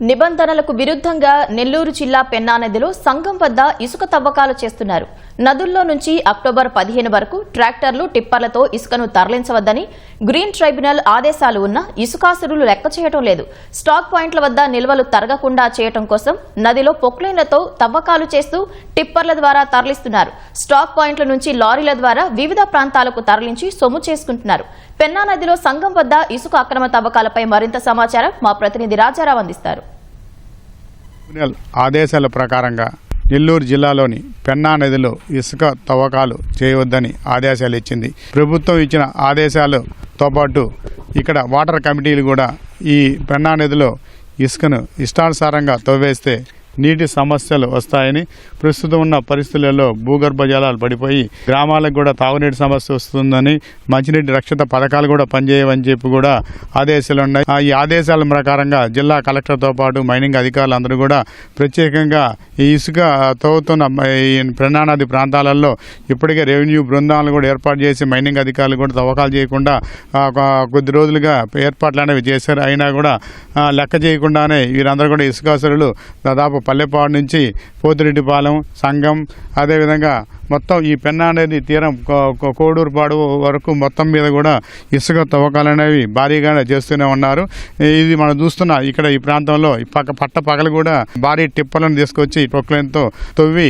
నిబంధనలకు విరుద్ధంగా నెల్లూరు జిల్లా పెన్నా నదిలో సంగం వద్ద ఇసుక తవ్వకాలు చేస్తున్నారు. నదుల్లో నుంచి అక్టోబర్ 15 వరకు ట్రాక్టర్లు టిప్పర్లతో ఇసుకను తరలించవద్దని గ్రీన్ ట్రైబ్యునల్ ఆదేశాలు ఉన్నా ఇసుకాసురులు లెక్క చేయడం లేదు. స్టాక్ పాయింట్ల వద్ద నిల్వలు తరగకుండా చేయడం కోసం నదిలో పొక్లైన్లతో తవ్వకాలు చేస్తూ టిప్పర్ల ద్వారా తరలిస్తున్నారు. స్టాక్ పాయింట్ల నుంచి లారీల ద్వారా వివిధ ప్రాంతాలకు తరలించి సొమ్ము చేసుకుంటున్నారు. పెన్నా నదిలో సంగం వద్ద ఇసుక అక్రమ తవ్వకాలపై మరింత సమాచారం మా ప్రతినిధి రాజారావు అందిస్తారు. ఆదేశాల ప్రకారంగా నెల్లూరు జిల్లాలోని పెన్నా నదిలో ఇసుక తవ్వకాలు చేయవద్దని ఆదేశాలు ఇచ్చింది. ప్రభుత్వం ఇచ్చిన ఆదేశాలతో పాటు ఇక్కడ వాటర్ కమిటీలు కూడా ఈ పెన్నా నదిలో ఇసుకను ఇష్టానుసారంగా తవ్వేస్తే నీటి సమస్యలు వస్తాయని, ప్రస్తుతం ఉన్న పరిస్థితులలో భూగర్భ జలాలు పడిపోయి గ్రామాలకు కూడా తాగునీటి సమస్య వస్తుందని, మంచినీటి రక్షిత పథకాలు కూడా పనిచేయవని చెప్పి కూడా ఆదేశాలు ఉన్నాయి. ఈ ఆదేశాల ప్రకారంగా జిల్లా కలెక్టర్తో పాటు మైనింగ్ అధికారులు అందరూ కూడా ప్రత్యేకంగా ఈ ఇసుక తవ్వుతున్న ఈ పెన్నా నది ప్రాంతాలలో ఇప్పటికే రెవెన్యూ బృందాలను కూడా ఏర్పాటు చేసి మైనింగ్ అధికారులు కూడా తవ్వకాలు చేయకుండా కొద్ది రోజులుగా ఏర్పాట్లు అనేవి చేశారు. అయినా కూడా లెక్క చేయకుండానే వీరందరూ కూడా ఇసుకాసురులు దాదాపు పల్లెపాడు నుంచి పోతిరెడ్డిపాలెం, సంగం, అదేవిధంగా మొత్తం ఈ పెన్నా నది తీరం కోడూరుపాడు వరకు మొత్తం మీద కూడా ఇసుక తవ్వకాలు అనేవి భారీగానే చేస్తూనే ఉన్నారు. ఇది మనం చూస్తున్న ఇక్కడ ఈ ప్రాంతంలో పట్ట పగలు కూడా భారీ టిప్పర్లను తీసుకొచ్చి ప్రొక్లైన్తో తవ్వి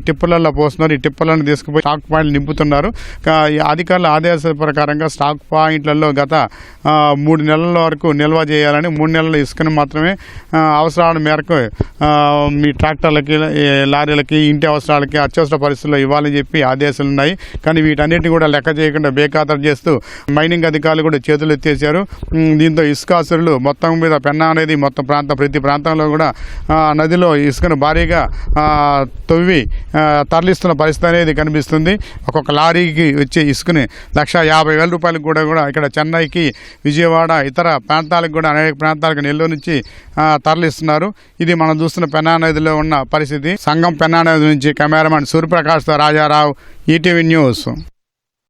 టిప్పర్లలో పోస్తున్నారు. ఈ టిప్పర్లను తీసుకుపోయి స్టాక్ పాయింట్లు నింపుతున్నారు. అధికారుల ఆదేశాల ప్రకారంగా స్టాక్ పాయింట్లలో గత 3 నెలల వరకు నిల్వ చేయాలని, 3 నెలల ఇసుకను మాత్రమే అవసరాల మేరకు మీ ట్రాక్టర్లకి, లారీలకి, ఇంటి అవసరాలకి, అత్యవసర పరిస్థితుల్లో ఇవ్వాలని చెప్పి ఆదేశాలు ఉన్నాయి. కానీ వీటన్నిటిని కూడా లెక్క చేయకుండా బేఖాతరు చేస్తూ మైనింగ్ అధికారులు కూడా చేతులు ఎత్తేసారు. దీంతో ఇసుకాసురులు మొత్తం మీద పెన్నా అనేది మొత్తం ప్రతి ప్రాంతంలో కూడా నదిలో ఇసుకను భారీగా తవ్వి తరలిస్తున్న పరిస్థితి అనేది కనిపిస్తుంది. ఒక్కొక్క లారీకి వచ్చే ఇసుకని 1,50,000 రూపాయలకు కూడా ఇక్కడ చెన్నైకి, విజయవాడ, ఇతర ప్రాంతాలకు కూడా అనేక ప్రాంతాలకు నెల్లూరు నుంచి తరలిస్తున్నారు. ఇది మనం చూస్తున్న పెన్నా నదిలో ఉన్న పరిస్థితి. సంగం పెన్నా నది నుంచి కెమెరామెన్ సూర్యప్రకాష్తో రాజారావు, ఈటీవీ న్యూస్.